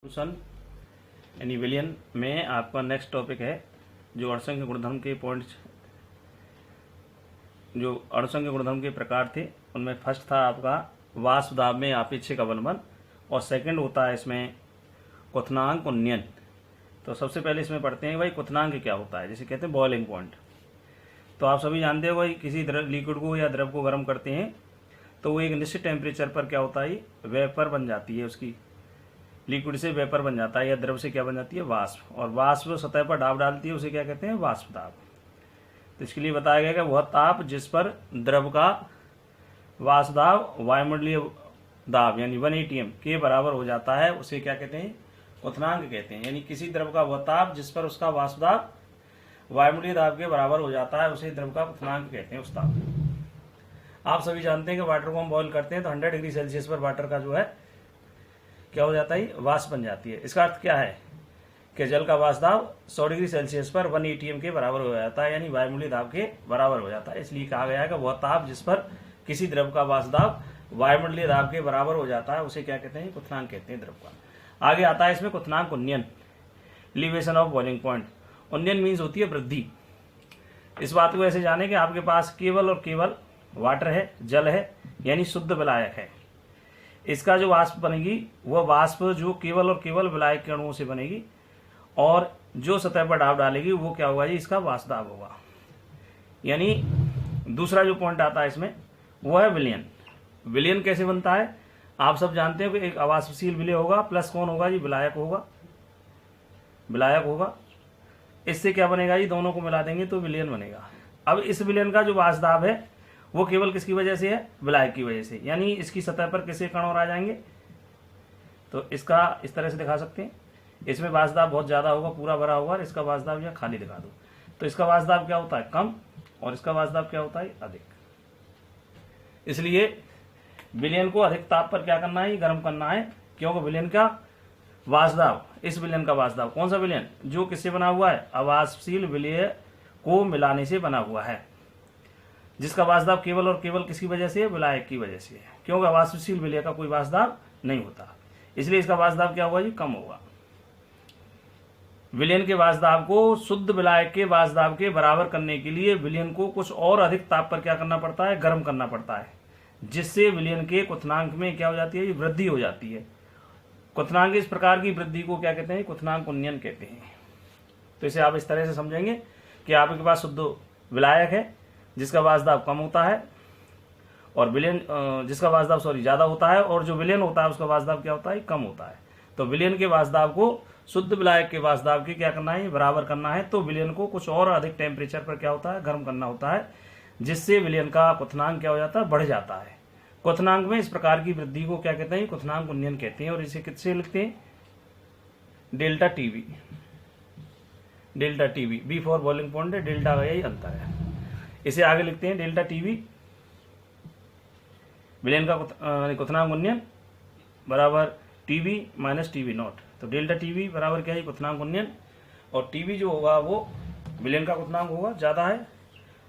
Solution यानी विलियन में आपका नेक्स्ट टॉपिक है जो अणुसंख्य गुणधर्म के पॉइंट्स, जो अणुसंख्य गुणधर्म के प्रकार थे उनमें फर्स्ट था आपका वाष्प दाब में आपेक्षिक अवनमन और सेकंड होता है इसमें क्वथनांक उन्नयन। तो सबसे पहले इसमें पढ़ते हैं भाई क्वथनांक क्या होता है, जिसे कहते हैं बॉइलिंग पॉइंट। तो आप सभी जानते हो भाई किसी लिक्विड को या द्रव को गर्म करते हैं तो वो एक निश्चित टेम्परेचर पर क्या होता है, वेपर बन जाती है, उसकी लिक्विड से वेपर बन जाता है या द्रव से क्या बन जाती है, वाष्प। और वाष्प सतह पर दाब डालती है उसे क्या कहते हैं, वाष्प दाब। तो इसके लिए बताया गया कि वह ताप जिस पर द्रव का वाष्प दाब वायुमंडलीय दाब यानी 1 atm के बराबर हो जाता है उसे क्या कहते हैं, क्वथनांक कहते हैं। यानी किसी द्रव का वह ताप जिस पर उसका वाष्प दाब वायुमंडलीय दाब के बराबर हो जाता है उसे द्रव का क्वथनांक कहते हैं, उस ताप। आप सभी जानते हैं कि वाटर को हम बॉईल करते हैं तो 100 डिग्री सेल्सियस पर वाटर का जो है क्या हो जाता है, वाष्प बन जाती है। इसका अर्थ क्या है कि जल का वाष्प दाब 100 डिग्री सेल्सियस पर 1 atm के बराबर हो जाता है, यानी वायुमंडलीय दाब के बराबर हो जाता है। इसलिए कहा गया है कि वह ताप जिस पर किसी द्रव का वाष्प दाब वायुमंडलीय दाब के बराबर हो जाता है उसे क्या कहते हैं, क्वथनांक कहते हैं द्रव का। आगे आता है इसमें क्वथनांक उन्नयन, एलिवेशन ऑफ बॉइलिंग पॉइंट। उन्नयन मीन्स होती है वृद्धि। इस बात को ऐसे जाने कि आपके पास केवल और केवल वाटर है, जल है, यानी शुद्ध विलायक है। इसका जो वाष्प बनेगी वह वाष्प जो केवल और केवल विलायक के अणुओं से बनेगी और जो सतह पर दाब डालेगी वो क्या होगा जी, इसका वाष्प दाब होगा। यानी दूसरा जो पॉइंट आता है इसमें वो है विलयन। विलयन कैसे बनता है, आप सब जानते हो कि एक अवाष्पशील विलय होगा प्लस कौन होगा जी, विलायक होगा, विलायक होगा। इससे क्या बनेगा जी, दोनों को मिला देंगे तो विलयन बनेगा। अब इस विलयन का जो वाष्प दाब है वो केवल किसकी वजह से है, विलायक की वजह से। यानी इसकी सतह पर किसके कण और आ जाएंगे, तो इसका इस तरह से दिखा सकते हैं। इसमें वाष्प दाब बहुत ज्यादा होगा, पूरा भरा होगा, और इसका वाष्प दाब या खाली दिखा दो तो इसका वाष्प दाब क्या होता है, कम, और इसका वाष्प दाब क्या होता है, अधिक। इसलिए विलयन को अधिक ताप पर क्या करना है, गर्म करना है, क्योंकि विलयन का वाष्प दाब, इस विलयन का वाष्प दाब, कौन सा विलयन, जो किससे बना हुआ है, अवाष्पशील विलय को मिलाने से बना हुआ है, जिसका वाष्प दाब केवल और केवल किसकी वजह से है, विलायक की वजह से है, क्योंकि अवाष्पशील विलय का कोई वाष्प दाब नहीं होता। इसलिए इसका वाष्प दाब क्या होगा जी, कम होगा। विलयन के वाष्प दाब को शुद्ध विलायक के वाष्प दाब के बराबर करने के लिए विलयन को कुछ और अधिक ताप पर क्या करना पड़ता है, गर्म करना पड़ता है, जिससे विलयन के क्वथनांक में क्या हो जाती है, वृद्धि हो जाती है। क्वथनांक इस प्रकार की वृद्धि को क्या कहते हैं, क्वथनांक उन्नयन कहते हैं। तो इसे आप इस तरह से समझेंगे कि आपके पास शुद्ध विलायक है जिसका वाष्प दाब कम होता है और विलयन जिसका वाष्प दाब ज्यादा होता है, और जो विलयन होता है उसका वाष्प दाब क्या होता है, कम होता है। तो विलयन के वाष्प दाब को शुद्ध विलायक के वाष्प दाब के क्या करना है, बराबर करना है। तो विलयन को कुछ और अधिक टेम्परेचर पर क्या होता है, गर्म करना होता है, जिससे विलयन का क्वथनांक क्या हो जाता है, बढ़ जाता है। क्वथनांक में इस प्रकार की वृद्धि को क्या कहते हैं, क्वथनांक उन्नयन कहते हैं। और इसे किससे लिखते हैं, delta TV, delta TV, B for boiling point है, डेल्टा का यही अंतर है। इसे आगे लिखते हैं डेल्टा टीवी, विलयन का क्वथनांक उन्नयन बराबर टीवी माइनस टीवी नॉट। तो डेल्टा टीवी बराबर क्या है, क्वथनांक उन्नयन, और टीवी जो होगा वो विलयन का क्वथनांक होगा, ज्यादा है,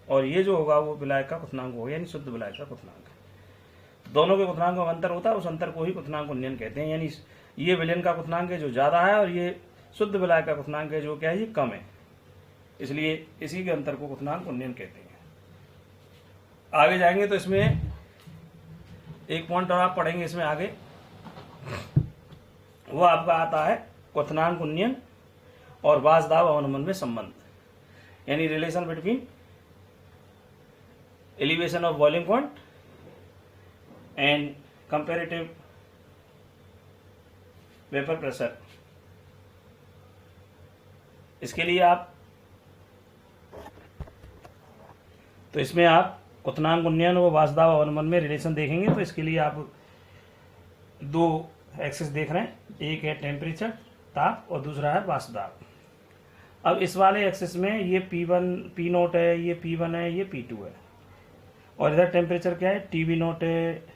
और ये जो होगा वो विलायक का क्वथनांक होगा, यानी शुद्ध विलायक का क्वथनांक। दोनों के क्वथनांक में अंतर होता है, उस अंतर को ही क्वथनांक उन्नयन कहते हैं। यानी ये विलयन का क्वथनांक है जो ज्यादा है, और ये शुद्ध विलायक का क्वथनांक है जो क्या है, ये कम है। इसलिए इसी के अंतर को क्वथनांक उन्नयन कहते हैं। आगे जाएंगे तो इसमें एक पॉइंट और आप पढ़ेंगे इसमें आगे, वो आपका आता है क्वथनांक उन्नयन और वाष्प दाब अवनमन में संबंध, यानी relation between elevation of boiling point and comparative vapour pressure. इसके लिए आप, तो इसमें आप क्वथनांक उन्नयन और वाष्प दाब अवनमन में रिलेशन देखेंगे। तो इसके लिए आप दो एक्सिस देख रहे हैं, एक है टेम्परेचर ताप और दूसरा है वाष्प दाब। अब इस वाले एक्सिस में ये P1 P नोट है, ये P1 है, ये P2 है, और इधर टेम्परेचर क्या है, TV नोट है,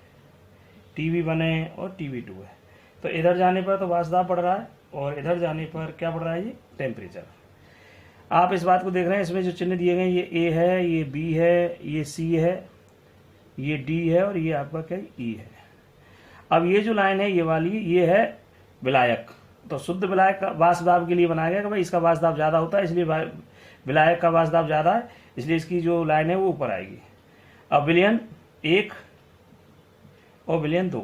TV1 है और TV2 है। तो इधर जाने पर तो वाष्प दाब बढ़ रहा है और इधर जाने पर क्या बढ़ रहा है, ये टेम्परेचर। आप इस बात को देख रहे हैं, इसमें जो चिन्ह दिए गए ये A है, ये B है, ये C है, ये D है, और ये आपका क्या E है। अब ये जो लाइन है ये वाली, ये है विलायक, तो शुद्ध विलायक का वाष्प दाब के लिए बनाया गया कि भाई इसका वाष्प दाब ज्यादा होता है, इसलिए विलायक का वाष्प दाब ज्यादा है, इसलिए इसकी जो लाइन है वो ऊपर आएगी। अब विलयन 1 और विलयन 2,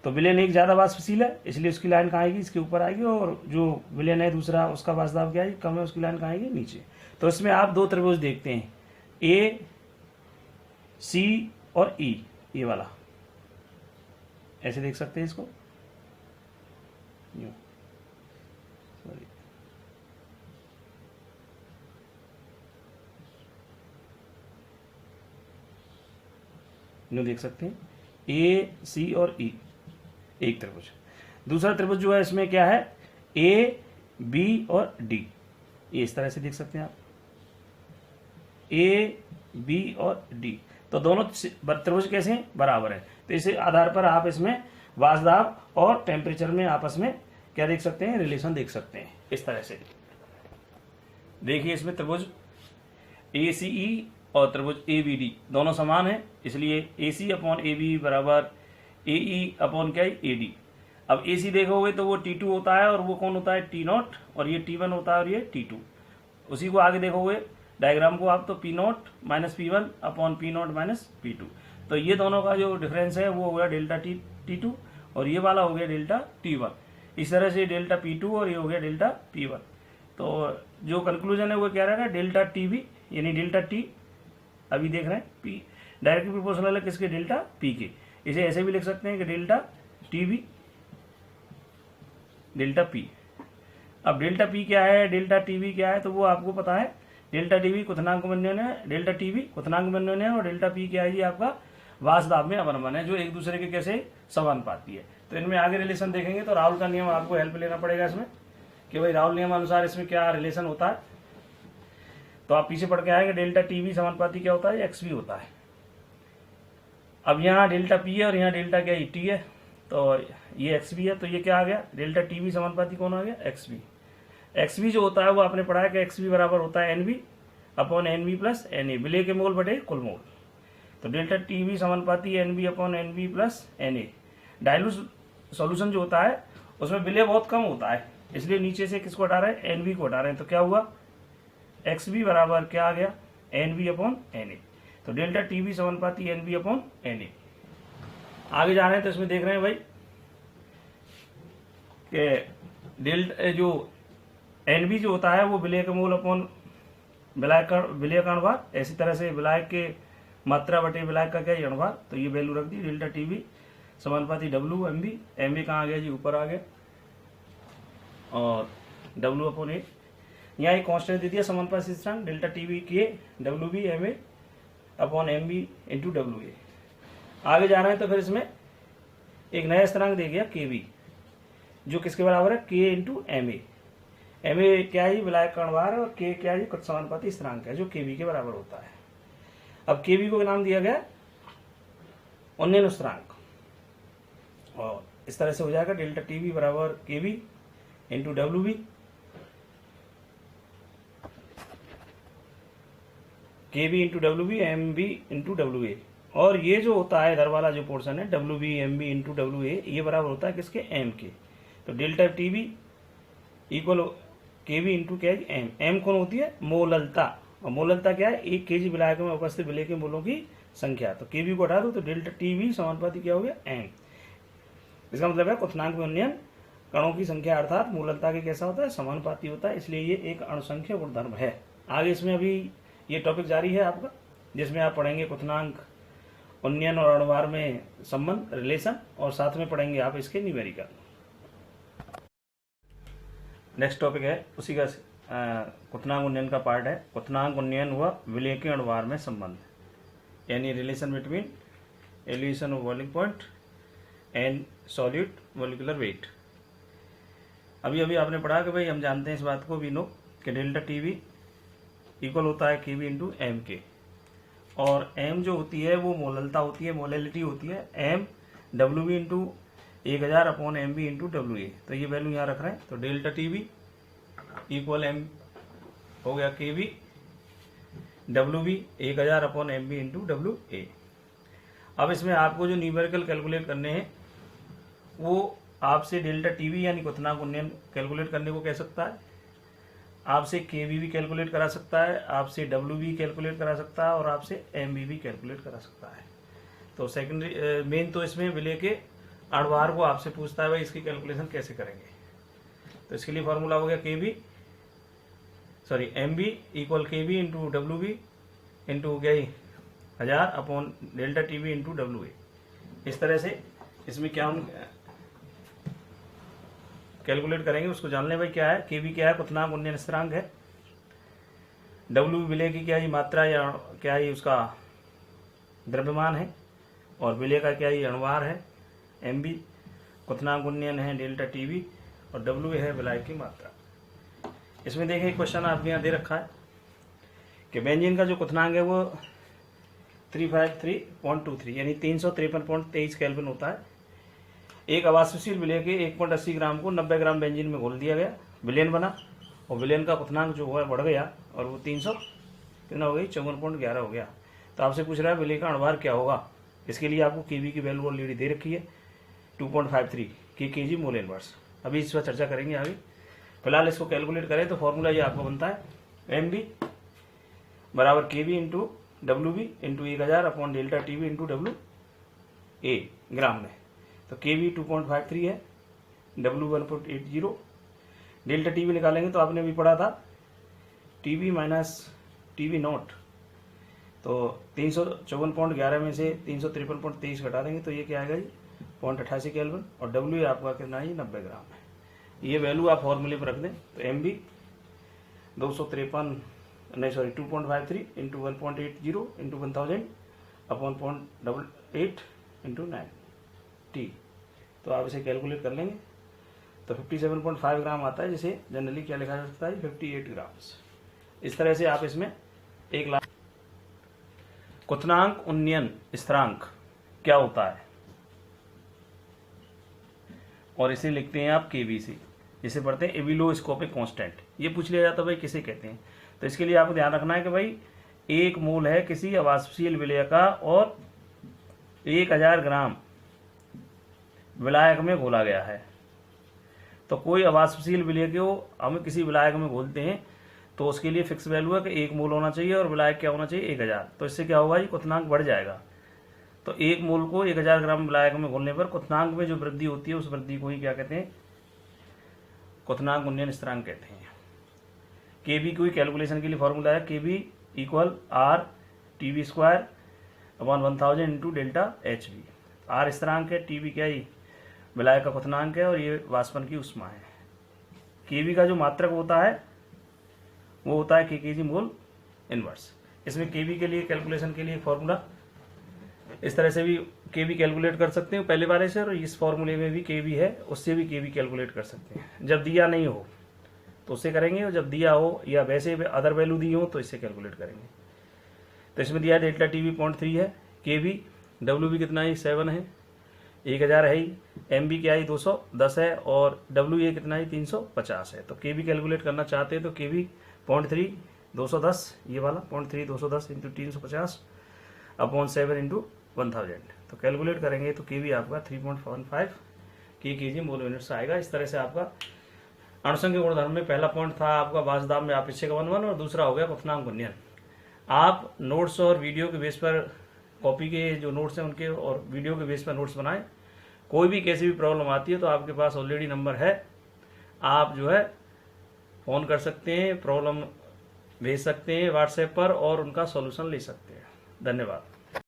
तो विलयन 1 ज्यादा वाष्पशील है, इसलिए उसकी लाइन कहाँ आएगी, इसके ऊपर आएगी, और जो विलयन है दूसरा उसका वाष्प दाब क्या है, कम है, उसकी लाइन कहाँ आएगी, नीचे। तो इसमें आप 2 त्रिभुज देखते हैं, ए सी और ई, ये वाला ऐसे देख सकते हैं इसको, सॉरी यूं देख सकते हैं, ए सी और ई एक त्रिभुज। दूसरा त्रिभुज जो है इसमें क्या है, ए बी और डी, ये इस तरह से देख सकते हैं आप, ए बी और डी। तो दोनों त्रिभुज कैसे हैं, बराबर है। तो इस आधार पर आप इसमें वाष्प दाब और टेम्परेचर में आपस में क्या देख सकते हैं, रिलेशन देख सकते हैं। इस तरह से देखिए, इसमें त्रिभुज ए सी ई और त्रिभुज ए बी डी दोनों समान है, इसलिए ए सी अपॉन ए बी बराबर ए ई अपॉन क्या है, ए डी। अब ए सी देखोगे तो वो T2 होता है, और वो कौन होता है, T0, और ये T1 होता है, और ये T2। उसी को आगे देखोगे डायग्राम को आप, तो P0 minus P1 upon P0 minus P2। तो ये दोनों का जो डिफरेंस है वो हो गया डेल्टा T2, और ये वाला हो गया डेल्टा T1। इस तरह से डेल्टा P2 और ये हो गया डेल्टा P1। तो जो कंक्लूजन है वो क्या रहेगा, डेल्टा TB यानी डेल्टा T अभी देख रहे हैं P डायरेक्टली प्रोपोर्शनल है किसके, डेल्टा P के। इसे ऐसे भी लिख सकते हैं कि डेल्टा TB डेल्टा P। अब डेल्टा P क्या है, डेल्टा TB क्या है, तो वो आपको पता है। डेल्टा TB क्वथनांक बंधन है, डेल्टा TB क्वथनांक बंधन है, और डेल्टा P क्या है, ये आपका वाष्प दाब में अवनमन है, जो एक दूसरे के कैसे समानुपाती है। तो इनमें आगे रिलेशन देखेंगे, तो राहुल का नियम आपको हेल्प लेना पड़ेगा इसमें, कि भाई राहुल नियम अनुसार इसमें क्या रिलेशन होता है। तो आप पीछे पढ़ के आएंगे, डेल्टा TB समानुपाती क्या होता है, XB होता है। अब यहाँ डेल्टा P है और यहाँ डेल्टा क्या T है, तो ये XB है, तो ये क्या आ गया, डेल्टा TB समानुपाती कौन आ गया, XB। XB जो होता है वो आपने पढ़ा है कि XB बराबर होता है NB upon NB plus NA, विलय के मोल बटे कुल मोल। तो डेल्टा TB समानुपाती NB upon NB plus NA। Dilute solution जो होता है उसमें विलय बहुत कम होता है, इसलिए नीचे से किसको हटा रहे हैं, NB को हटा रहे हैं। तो क्या हुआ, XB बराबर क्या आ गया, NB अपॉन NA। तो डेल्टा TB समानुपाती NB अपॉन NA। आगे जा रहे हैं तो इसमें देख रहे हैं भाई कि डेल्टा जो NB जो होता है वो विलय का मोल अपॉन विलय का अणुभार, ऐसी तरह से विलायक के मात्रा बटे विलायक का क्या है, अणुभार। तो ये वैल्यू रख दी, डेल्टा TB समानुपाती WMB, MB कहाँ आ गया जी, ऊपर आ गया, और W अपॉन A। यहाँ एक कांस्टेंट दे दिया समानुपाती स्थिरांक, डेल्टा TB के WB MA upon MB into WA। आगे जा रहे हैं तो फिर इसमें एक नया स्थिरांक दे गया KB, जो किसके बराबर है, K इंटू MA। MA क्या है, विलायक का अणुभार है, और K क्या है, कुछ समानुपाती स्थिरांक है जो KB के बराबर होता है। अब KB को नाम दिया गया उन्नयन स्थिरांक, और इस तरह से हो जाएगा डेल्टा TB बराबर KB into WB, KB into WB MB into WA। और ये जो होता है इधर वाला जो पोर्शन है WB MB इंटू WA, ये बराबर होता है किसके, M के। तो delta TB equal KB into क्या है, M कौन होती है, मोललता, और मोललता क्या है, 1 kg विलायक में उपस्थित विलय के मोलों की संख्या। तो KB को हटा दो तो डेल्टा TB समानुपाती क्या हो गया, M। इसका मतलब है क्वथनांक में उन्नयन कणों की संख्या अर्थात मोललता के कैसा होता है, समानुपाती होता है, इसलिए ये एक अणुसंख्य गुणधर्म है। आगे इसमें अभी ये टॉपिक जारी है आपका, जिसमें आप पढ़ेंगे क्वथनांक, उन्नयन और अणुभार में संबंध, रिलेशन, और साथ में पढ़ेंगे आप इसके न्यूमेरिकल। नेक्स्ट टॉपिक है उसी का क्वथनांक उन्नयन का पार्ट है। क्वथनांक उन्नयन व विलय के अणुभार में संबंध, यानी relation between elevation of boiling point and solute molecular weight. अभी आपने पढ़ा कि भाई हम जानते हैं इस बात को, वी नो कि डेल्टा TB इक्वल होता है KB इंटू M के, और M जो होती है वो मोललता होती है, मोलैलिटी होती है, M WB into 1000 upon MB into WA। तो ये वैल्यू यहाँ रख रहे हैं, तो डेल्टा TB इक्वल M हो गया KB WB 1000 upon MB into WA। अब इसमें आपको जो न्यूमेरिकल कैलकुलेट करने हैं वो आपसे डेल्टा टीवी यानी क्वथनांक उन्नयन कैलकुलेट करने को कह सकता है, आपसे केवी भी कैलकुलेट करा सकता है, आपसे डब्ल्यू भी कैलकुलेट करा सकता है और आपसे एमबी भी कैलकुलेट करा सकता है। तो सेकेंडरी मेन तो इसमें विलय के अणुभार को आपसे पूछता है भाई इसकी कैलकुलेशन कैसे करेंगे। तो इसके लिए फॉर्मूला हो गया M B equal K B into W B into क्या 1000 upon delta T B into W A. इस तरह से इसमें क्या हम कैलकुलेट करेंगे उसको जान लें भाई क्या है। के बी क्या है, क्वथनांक उन्नयन स्थिरांक है। डब्ल्यू विलय की क्या ही मात्रा या क्या ही उसका द्रव्यमान है, और विलय का क्या ही अणुभार है। एम बी क्वथनांक उन्नयन है डेल्टा टी बी, और डब्ल्यू है विलय की मात्रा। इसमें देखिए क्वेश्चन आपके यहाँ दे रखा है कि बेंजीन का जो क्वथनांक है वो 353.23 यानी 353.23 केल्विन होता है। एक अवाष्पशील विलय के 1.80 ग्राम को 90 ग्राम बेंजीन में घोल दिया गया, विलयन बना, और विलयन का क्वथनांक जो है बढ़ गया और वो 300 कितना हो गई 54.11 हो गया। तो आपसे पूछ रहा है विलय का अणुभार क्या होगा। इसके लिए आपको केवी की वैल्यू ऑलरेडी दे रखी है 2.53 केजी मोल इनवर्स। अभी इस पर चर्चा करेंगे आगे। फिलहाल इसको कैलकुलेट करें तो फॉर्मूला ये आपको बनता है एम बी बराबर K B into W B into 1000 upon delta T B into W A gram में। तो के बी 2.53 है, डब्ल्यू 1.80, डेल्टा टी बी निकालेंगे तो आपने भी पढ़ा था T B minus T B naught. तो 354.11 में से 353.23 घटा देंगे तो ये क्या आएगा जी 0.88 केल्विन, और डब्ल्यू आपका कितना है 90 ग्राम है। ये वैल्यू आप फॉर्मूले पर रख दें तो M B 253 into 1.80 into 1000 upon 0.88 into 9 T. तो आप इसे कैलकुलेट कर लेंगे तो 57.5 ग्राम आता है, जिसे जनरली क्या लिखा जा सकता है 58 ग्राम्स। इस तरह से आप इसमें 1 लाख। क्वथनांक उन्नयन स्थिरांक क्या होता है, और इसे लिखते हैं आप केबीसी, जिसे पढ़ते हैं एबिलोस्कोपिक कांस्टेंट। ये पूछ लिया जाता है भाई किसे कहते हैं, तो इसके लिए आपको ध्यान रखना है कि भाई 1 मोल है किसी अवाष्पशील विलय का और 1000 ग्राम विलायक में घोला गया है। तो कोई अवाष्पशील विलय को हम किसी विलायक में घोलते हैं तो उसके लिए फिक्स वैल्यू है कि 1 मोल होना चाहिए और विलायक क्या होना चाहिए 1000। तो इससे क्या होगा, ये क्वथनांक बढ़ जाएगा। तो 1 मोल को 1000 ग्राम विलायक में घोलने पर क्वथनांक में जो वृद्धि होती है उस वृद्धि को ही क्या कहते हैं, क्वथनांक उन्नयन स्थिरांक कहते हैं। केबी की कैलकुलेशन के लिए फॉर्मूला है KB equal R T B square upon 1000 into delta H B. R स्थिरांक है, टीबी क्या ही विलायक का क्वथनांक है, और ये वाष्पन की उष्मा है। केबी का जो मात्रक होता है वो होता है केजी मोल इनवर्स। इसमें केबी के लिए कैलकुलेशन के लिए फॉर्मूला इस तरह से भी केबी कैलकुलेट कर सकते हैं पहले वाले से, और इस फॉर्मूले में भी केबी है उससे भी केबी कैलकुलेट कर सकते हैं। जब दिया नहीं हो तो उससे करेंगे, और जब दिया हो या वैसे अदर वैल्यू दी हो तो इससे कैलकुलेट करेंगे। तो इसमें दिया डेल्टा टीवी 0.3 है, केबी डब्ल्यू भी कितना है 7 है, 1000 है ही, एम बी क्या है 210 है, और डब्ल्यू ए कितना है 350 है। तो केबी कैलकुलेट करना चाहते हैं तो केबी 0.3 210, ये वाला 0.3 210 इंटू 350 अपॉन 7 इंटू 1000। तो कैलकुलेट करेंगे तो केबी आपका 3.15 केजी मोल यूनिट्स आएगा। इस तरह से आपका अणुसंख्यक गुणधर्म में पहला पॉइंट था आपका वाष्पदाब में आपेक्षिक अवनमन, और दूसरा हो गया क्वथनांक उन्नयन। आप नोट्स और वीडियो के बेस पर कॉपी के जो नोट्स हैं उनके और वीडियो के बेस पर नोट्स बनाएं। कोई भी कैसी भी प्रॉब्लम आती है तो आपके पास ऑलरेडी नंबर है, आप जो है फ़ोन कर सकते हैं, प्रॉब्लम भेज सकते हैं व्हाट्सएप पर और उनका सॉल्यूशन ले सकते हैं। धन्यवाद।